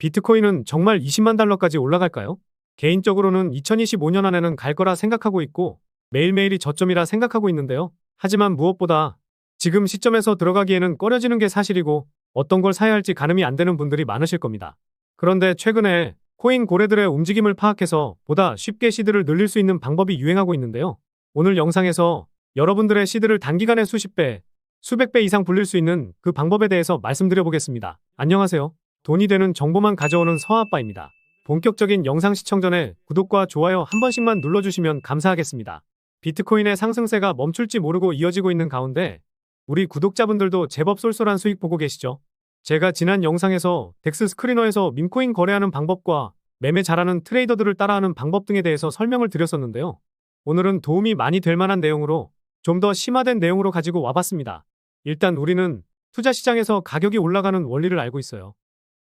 비트코인은 정말 20만 달러까지 올라갈까요? 개인적으로는 2025년 안에는 갈 거라 생각하고 있고 매일매일이 저점이라 생각하고 있는데요. 하지만 무엇보다 지금 시점에서 들어가기에는 꺼려지는 게 사실이고 어떤 걸 사야 할지 가늠이 안 되는 분들이 많으실 겁니다. 그런데 최근에 코인 고래들의 움직임을 파악해서 보다 쉽게 시드를 늘릴 수 있는 방법이 유행하고 있는데요. 오늘 영상에서 여러분들의 시드를 단기간에 수십 배, 수백 배 이상 불릴 수 있는 그 방법에 대해서 말씀드려 보겠습니다. 안녕하세요. 돈이 되는 정보만 가져오는 서아빠입니다. 본격적인 영상 시청 전에 구독과 좋아요 한 번씩만 눌러주시면 감사하겠습니다. 비트코인의 상승세가 멈출지 모르고 이어지고 있는 가운데 우리 구독자분들도 제법 쏠쏠한 수익 보고 계시죠? 제가 지난 영상에서 덱스 스크리너에서 밈코인 거래하는 방법과 매매 잘하는 트레이더들을 따라하는 방법 등에 대해서 설명을 드렸었는데요. 오늘은 도움이 많이 될 만한 내용으로 좀 더 심화된 내용으로 가지고 와봤습니다. 일단 우리는 투자 시장에서 가격이 올라가는 원리를 알고 있어요.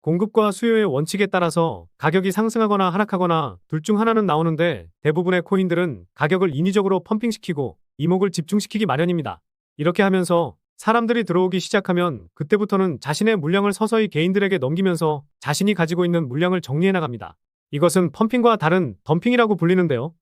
공급과 수요의 원칙에 따라서 가격이 상승하거나 하락하거나 둘 중 하나는 나오는데 대부분의 코인들은 가격을 인위적으로 펌핑시키고 이목을 집중시키기 마련입니다. 이렇게 하면서 사람들이 들어오기 시작하면 그때부터는 자신의 물량을 서서히 개인들에게 넘기면서 자신이 가지고 있는 물량을 정리해 나갑니다. 이것은 펌핑과 다른 덤핑이라고 불리는데요.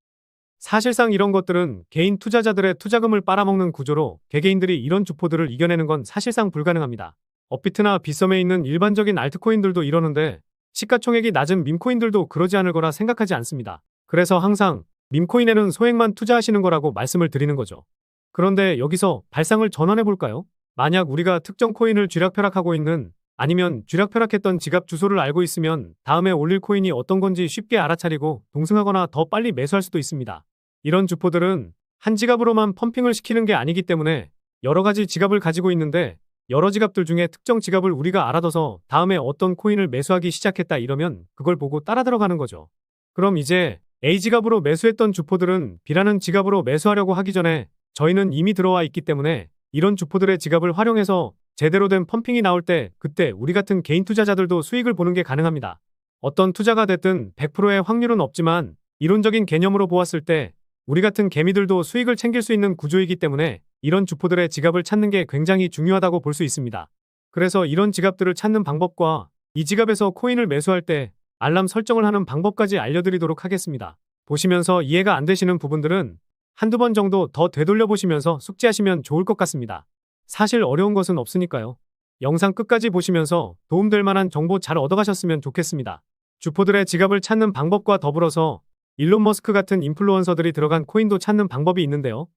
사실상 이런 것들은 개인 투자자들의 투자금을 빨아먹는 구조로 개개인들이 이런 주포들을 이겨내는 건 사실상 불가능합니다. 업비트나 빗썸에 있는 일반적인 알트코인들도 이러는데 시가총액이 낮은 밈코인들도 그러지 않을 거라 생각하지 않습니다. 그래서 항상 밈코인에는 소액만 투자하시는 거라고 말씀을 드리는 거죠. 그런데 여기서 발상을 전환해 볼까요? 만약 우리가 특정 코인을 쥐락펴락하고 있는 아니면 쥐락펴락했던 지갑 주소를 알고 있으면 다음에 올릴 코인이 어떤 건지 쉽게 알아차리고 동승하거나 더 빨리 매수할 수도 있습니다. 이런 주포들은 한 지갑으로만 펌핑을 시키는 게 아니기 때문에 여러 가지 지갑을 가지고 있는데 여러 지갑들 중에 특정 지갑을 우리가 알아둬서 다음에 어떤 코인을 매수하기 시작했다 이러면 그걸 보고 따라 들어가는 거죠. 그럼 이제 A 지갑으로 매수했던 주포들은 B라는 지갑으로 매수하려고 하기 전에 저희는 이미 들어와 있기 때문에 이런 주포들의 지갑을 활용해서 제대로 된 펌핑이 나올 때 그때 우리 같은 개인 투자자들도 수익을 보는 게 가능합니다. 어떤 투자가 됐든 100%의 확률은 없지만 이론적인 개념으로 보았을 때 우리 같은 개미들도 수익을 챙길 수 있는 구조이기 때문에 이런 주포들의 지갑을 찾는 게 굉장히 중요하다고 볼 수 있습니다. 그래서 이런 지갑들을 찾는 방법과 이 지갑에서 코인을 매수할 때 알람 설정을 하는 방법까지 알려드리도록 하겠습니다. 보시면서 이해가 안 되시는 부분들은 한두 번 정도 더 되돌려 보시면서 숙지하시면 좋을 것 같습니다. 사실 어려운 것은 없으니까요. 영상 끝까지 보시면서 도움될 만한 정보 잘 얻어가셨으면 좋겠습니다. 주포들의 지갑을 찾는 방법과 더불어서 일론 머스크 같은 인플루언서들이 들어간 코인도 찾는 방법이 있는데요.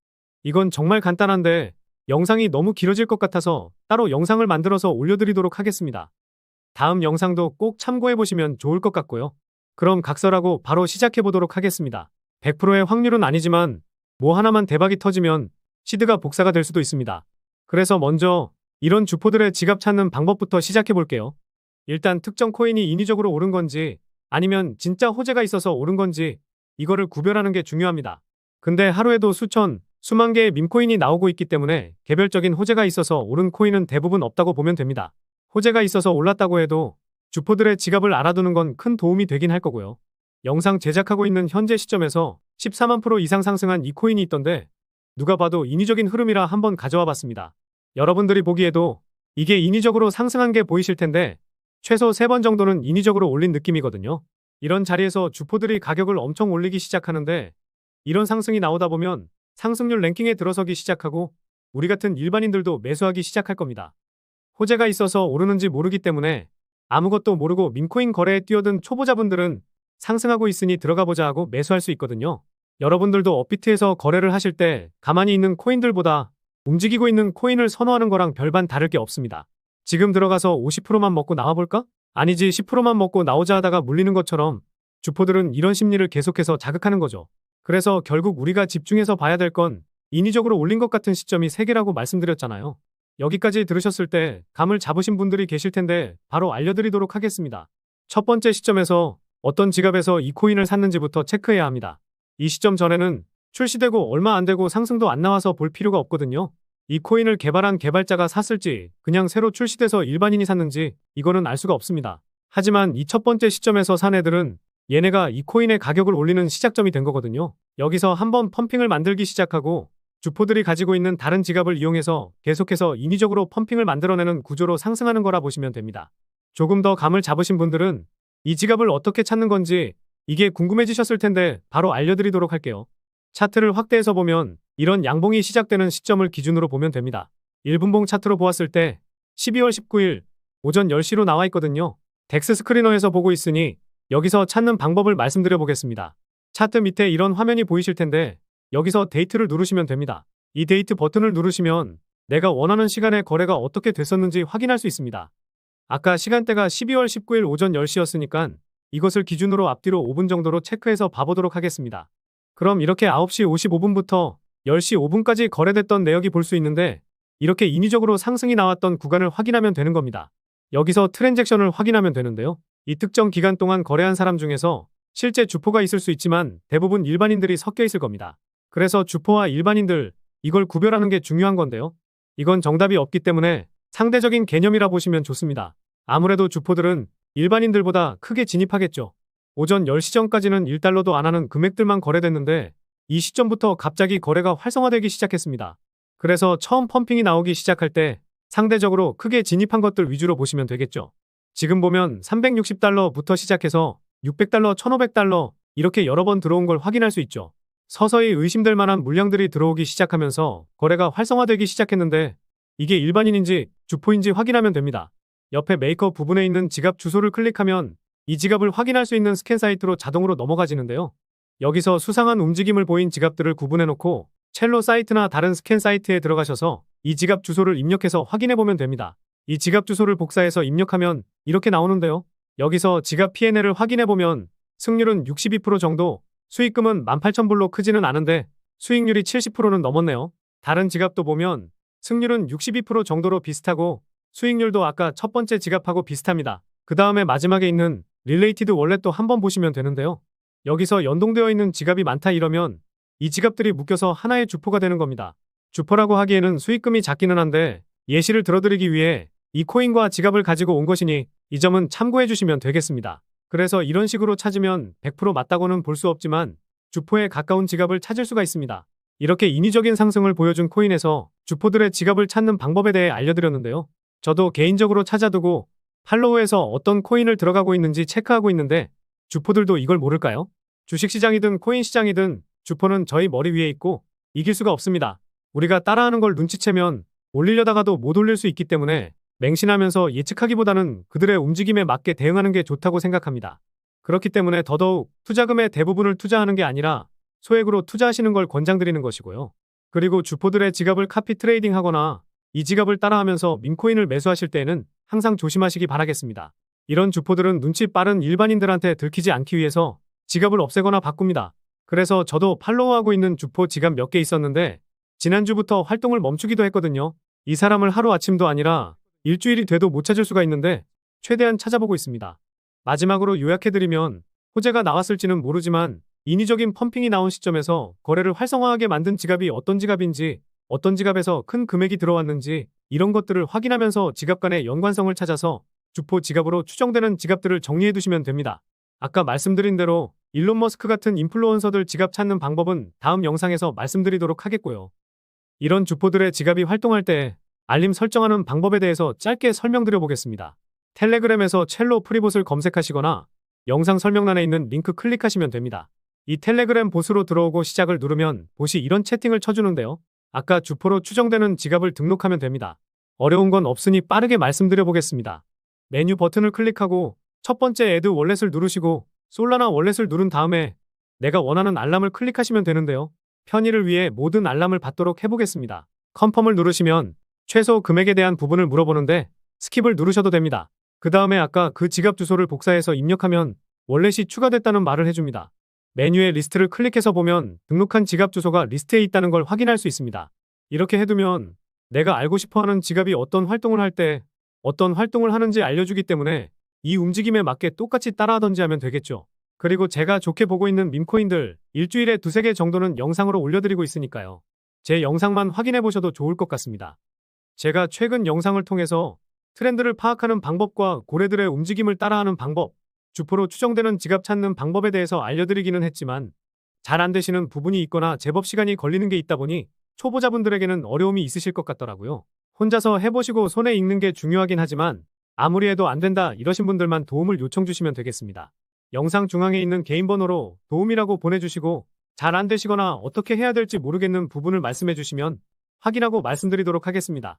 이건 정말 간단한데 영상이 너무 길어질 것 같아서 따로 영상을 만들어서 올려드리도록 하겠습니다. 다음 영상도 꼭 참고해보시면 좋을 것 같고요. 그럼 각설하고 바로 시작해보도록 하겠습니다. 100%의 확률은 아니지만 뭐 하나만 대박이 터지면 시드가 복사가 될 수도 있습니다. 그래서 먼저 이런 주포들의 지갑 찾는 방법부터 시작해볼게요. 일단 특정 코인이 인위적으로 오른 건지 아니면 진짜 호재가 있어서 오른 건지 이거를 구별하는 게 중요합니다. 근데 하루에도 수천, 수만 개의 밈코인이 나오고 있기 때문에 개별적인 호재가 있어서 오른 코인은 대부분 없다고 보면 됩니다. 호재가 있어서 올랐다고 해도 주포들의 지갑을 알아두는 건 큰 도움이 되긴 할 거고요. 영상 제작하고 있는 현재 시점에서 14만 프로 이상 상승한 이 코인이 있던데 누가 봐도 인위적인 흐름이라 한번 가져와 봤습니다. 여러분들이 보기에도 이게 인위적으로 상승한 게 보이실 텐데 최소 3번 정도는 인위적으로 올린 느낌이거든요. 이런 자리에서 주포들이 가격을 엄청 올리기 시작하는데 이런 상승이 나오다 보면 상승률 랭킹에 들어서기 시작하고 우리 같은 일반인들도 매수하기 시작할 겁니다. 호재가 있어서 오르는지 모르기 때문에 아무것도 모르고 밈코인 거래에 뛰어든 초보자분들은 상승하고 있으니 들어가보자 하고 매수할 수 있거든요. 여러분들도 업비트에서 거래를 하실 때 가만히 있는 코인들보다 움직이고 있는 코인을 선호하는 거랑 별반 다를 게 없습니다. 지금 들어가서 50%만 먹고 나와볼까? 아니지 10%만 먹고 나오자 하다가 물리는 것처럼 주포들은 이런 심리를 계속해서 자극하는 거죠. 그래서 결국 우리가 집중해서 봐야 될 건 인위적으로 올린 것 같은 시점이 3개라고 말씀드렸잖아요. 여기까지 들으셨을 때 감을 잡으신 분들이 계실 텐데 바로 알려드리도록 하겠습니다. 첫 번째 시점에서 어떤 지갑에서 이 코인을 샀는지부터 체크해야 합니다. 이 시점 전에는 출시되고 얼마 안 되고 상승도 안 나와서 볼 필요가 없거든요. 이 코인을 개발한 개발자가 샀을지 그냥 새로 출시돼서 일반인이 샀는지 이거는 알 수가 없습니다. 하지만 이 첫 번째 시점에서 산 애들은 얘네가 이 코인의 가격을 올리는 시작점이 된 거거든요. 여기서 한번 펌핑을 만들기 시작하고 주포들이 가지고 있는 다른 지갑을 이용해서 계속해서 인위적으로 펌핑을 만들어내는 구조로 상승하는 거라 보시면 됩니다. 조금 더 감을 잡으신 분들은 이 지갑을 어떻게 찾는 건지 이게 궁금해지셨을 텐데 바로 알려드리도록 할게요. 차트를 확대해서 보면 이런 양봉이 시작되는 시점을 기준으로 보면 됩니다. 1분봉 차트로 보았을 때 12월 19일 오전 10시로 나와 있거든요. 덱스 스크리너에서 보고 있으니 여기서 찾는 방법을 말씀드려 보겠습니다. 차트 밑에 이런 화면이 보이실 텐데 여기서 데이트를 누르시면 됩니다. 이 데이트 버튼을 누르시면 내가 원하는 시간에 거래가 어떻게 됐었는지 확인할 수 있습니다. 아까 시간대가 12월 19일 오전 10시였으니까 이것을 기준으로 앞뒤로 5분 정도로 체크해서 봐보도록 하겠습니다. 그럼 이렇게 9시 55분부터 10시 5분까지 거래됐던 내역이 볼 수 있는데 이렇게 인위적으로 상승이 나왔던 구간을 확인하면 되는 겁니다. 여기서 트랜잭션을 확인하면 되는데요. 이 특정 기간 동안 거래한 사람 중에서 실제 주포가 있을 수 있지만 대부분 일반인들이 섞여 있을 겁니다. 그래서 주포와 일반인들, 이걸 구별하는 게 중요한 건데요. 이건 정답이 없기 때문에 상대적인 개념이라 보시면 좋습니다. 아무래도 주포들은 일반인들보다 크게 진입하겠죠. 오전 10시 전까지는 1달러도 안 하는 금액들만 거래됐는데 이 시점부터 갑자기 거래가 활성화되기 시작했습니다. 그래서 처음 펌핑이 나오기 시작할 때 상대적으로 크게 진입한 것들 위주로 보시면 되겠죠. 지금 보면 360달러부터 시작해서 600달러, 1500달러 이렇게 여러 번 들어온 걸 확인할 수 있죠. 서서히 의심될 만한 물량들이 들어오기 시작하면서 거래가 활성화되기 시작했는데 이게 일반인인지 주포인지 확인하면 됩니다. 옆에 메이커 부분에 있는 지갑 주소를 클릭하면 이 지갑을 확인할 수 있는 스캔 사이트로 자동으로 넘어가지는데요. 여기서 수상한 움직임을 보인 지갑들을 구분해놓고 첼로 사이트나 다른 스캔 사이트에 들어가셔서 이 지갑 주소를 입력해서 확인해보면 됩니다. 이 지갑 주소를 복사해서 입력하면 이렇게 나오는데요. 여기서 지갑 P&L을 확인해보면 승률은 62% 정도, 수익금은 18,000불로 크지는 않은데 수익률이 70%는 넘었네요. 다른 지갑도 보면 승률은 62% 정도로 비슷하고 수익률도 아까 첫 번째 지갑하고 비슷합니다. 그 다음에 마지막에 있는 릴레이티드 월렛도 한번 보시면 되는데요. 여기서 연동되어 있는 지갑이 많다 이러면 이 지갑들이 묶여서 하나의 주포가 되는 겁니다. 주포라고 하기에는 수익금이 작기는 한데 예시를 들어드리기 위해 이 코인과 지갑을 가지고 온 것이니 이 점은 참고해 주시면 되겠습니다. 그래서 이런 식으로 찾으면 100% 맞다고는 볼 수 없지만 주포에 가까운 지갑을 찾을 수가 있습니다. 이렇게 인위적인 상승을 보여준 코인에서 주포들의 지갑을 찾는 방법에 대해 알려드렸는데요. 저도 개인적으로 찾아두고 팔로우에서 어떤 코인을 들어가고 있는지 체크하고 있는데 주포들도 이걸 모를까요? 주식시장이든 코인시장이든 주포는 저희 머리 위에 있고 이길 수가 없습니다. 우리가 따라하는 걸 눈치채면 올리려다가도 못 올릴 수 있기 때문에 맹신하면서 예측하기보다는 그들의 움직임에 맞게 대응하는 게 좋다고 생각합니다. 그렇기 때문에 더더욱 투자금의 대부분을 투자하는 게 아니라 소액으로 투자하시는 걸 권장드리는 것이고요. 그리고 주포들의 지갑을 카피 트레이딩 하거나 이 지갑을 따라하면서 밈코인을 매수하실 때에는 항상 조심하시기 바라겠습니다. 이런 주포들은 눈치 빠른 일반인들한테 들키지 않기 위해서 지갑을 없애거나 바꿉니다. 그래서 저도 팔로우하고 있는 주포 지갑 몇 개 있었는데 지난주부터 활동을 멈추기도 했거든요. 이 사람을 하루아침도 아니라 일주일이 돼도 못 찾을 수가 있는데 최대한 찾아보고 있습니다. 마지막으로 요약해드리면 호재가 나왔을지는 모르지만 인위적인 펌핑이 나온 시점에서 거래를 활성화하게 만든 지갑이 어떤 지갑인지, 어떤 지갑에서 큰 금액이 들어왔는지 이런 것들을 확인하면서 지갑 간의 연관성을 찾아서 주포 지갑으로 추정되는 지갑들을 정리해 두시면 됩니다. 아까 말씀드린 대로 일론 머스크 같은 인플루언서들 지갑 찾는 방법은 다음 영상에서 말씀드리도록 하겠고요. 이런 주포들의 지갑이 활동할 때 알림 설정하는 방법에 대해서 짧게 설명드려 보겠습니다. 텔레그램에서 첼로 프리봇을 검색하시거나 영상 설명란에 있는 링크 클릭하시면 됩니다. 이 텔레그램 봇으로 들어오고 시작을 누르면 봇이 이런 채팅을 쳐주는데요. 아까 주포로 추정되는 지갑을 등록하면 됩니다. 어려운 건 없으니 빠르게 말씀드려 보겠습니다. 메뉴 버튼을 클릭하고 첫 번째 애드 월렛을 누르시고 솔라나 월렛을 누른 다음에 내가 원하는 알람을 클릭하시면 되는데요. 편의를 위해 모든 알람을 받도록 해보겠습니다. 컨펌을 누르시면 최소 금액에 대한 부분을 물어보는데 스킵을 누르셔도 됩니다. 그 다음에 아까 그 지갑 주소를 복사해서 입력하면 월렛이 추가됐다는 말을 해줍니다. 메뉴의 리스트를 클릭해서 보면 등록한 지갑 주소가 리스트에 있다는 걸 확인할 수 있습니다. 이렇게 해두면 내가 알고 싶어하는 지갑이 어떤 활동을 할 때 어떤 활동을 하는지 알려주기 때문에 이 움직임에 맞게 똑같이 따라하던지 하면 되겠죠. 그리고 제가 좋게 보고 있는 밈코인들 일주일에 2~3개 정도는 영상으로 올려드리고 있으니까요. 제 영상만 확인해 보셔도 좋을 것 같습니다. 제가 최근 영상을 통해서 트렌드를 파악하는 방법과 고래들의 움직임을 따라하는 방법, 주포로 추정되는 지갑 찾는 방법에 대해서 알려드리기는 했지만 잘 안 되시는 부분이 있거나 제법 시간이 걸리는 게 있다 보니 초보자분들에게는 어려움이 있으실 것 같더라고요. 혼자서 해보시고 손에 익는 게 중요하긴 하지만 아무리 해도 안 된다 이러신 분들만 도움을 요청 주시면 되겠습니다. 영상 중앙에 있는 개인 번호로 도움이라고 보내주시고 잘 안 되시거나 어떻게 해야 될지 모르겠는 부분을 말씀해 주시면 확인하고 말씀드리도록 하겠습니다.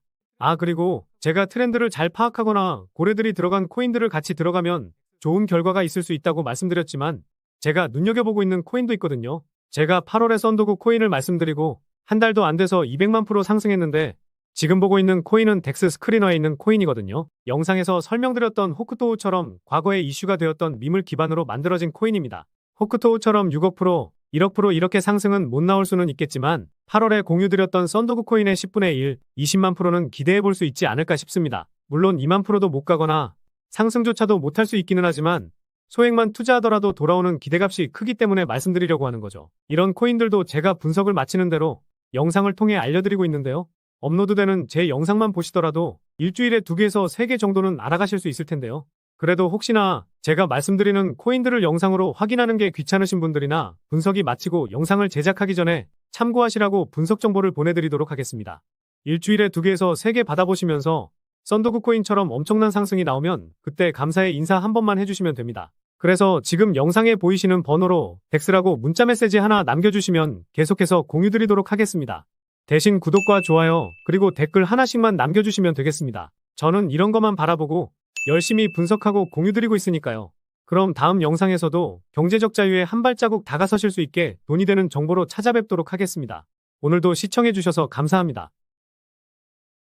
그리고 제가 트렌드를 잘 파악하거나 고래들이 들어간 코인들을 같이 들어가면 좋은 결과가 있을 수 있다고 말씀드렸지만 제가 눈여겨보고 있는 코인도 있거든요. 제가 8월에 썬더국 코인을 말씀드리고 한 달도 안 돼서 200만 프로 상승했는데 지금 보고 있는 코인은 덱스 스크리너에 있는 코인이거든요. 영상에서 설명드렸던 호크토우처럼 과거에 이슈가 되었던 밈을 기반으로 만들어진 코인입니다. 호크토우처럼 6억 프로, 1억 프로 이렇게 상승은 못 나올 수는 있겠지만 8월에 공유드렸던 썬더국 코인의 10분의 1, 20만 프로는 기대해 볼 수 있지 않을까 싶습니다. 물론 2만 프로도 못 가거나 상승조차도 못할 수 있기는 하지만 소액만 투자하더라도 돌아오는 기대값이 크기 때문에 말씀드리려고 하는 거죠. 이런 코인들도 제가 분석을 마치는 대로 영상을 통해 알려드리고 있는데요. 업로드되는 제 영상만 보시더라도 일주일에 2개에서 3개 정도는 알아가실 수 있을 텐데요. 그래도 혹시나 제가 말씀드리는 코인들을 영상으로 확인하는 게 귀찮으신 분들이나 분석이 마치고 영상을 제작하기 전에 참고하시라고 분석 정보를 보내드리도록 하겠습니다. 일주일에 2개에서 3개 받아보시면서 썬더국 코인처럼 엄청난 상승이 나오면 그때 감사의 인사 한 번만 해주시면 됩니다. 그래서 지금 영상에 보이시는 번호로 덱스라고 문자 메시지 하나 남겨주시면 계속해서 공유드리도록 하겠습니다. 대신 구독과 좋아요 그리고 댓글 하나씩만 남겨주시면 되겠습니다. 저는 이런 것만 바라보고 열심히 분석하고 공유드리고 있으니까요. 그럼 다음 영상에서도 경제적 자유에 한 발자국 다가서실 수 있게 돈이 되는 정보로 찾아뵙도록 하겠습니다. 오늘도 시청해주셔서 감사합니다.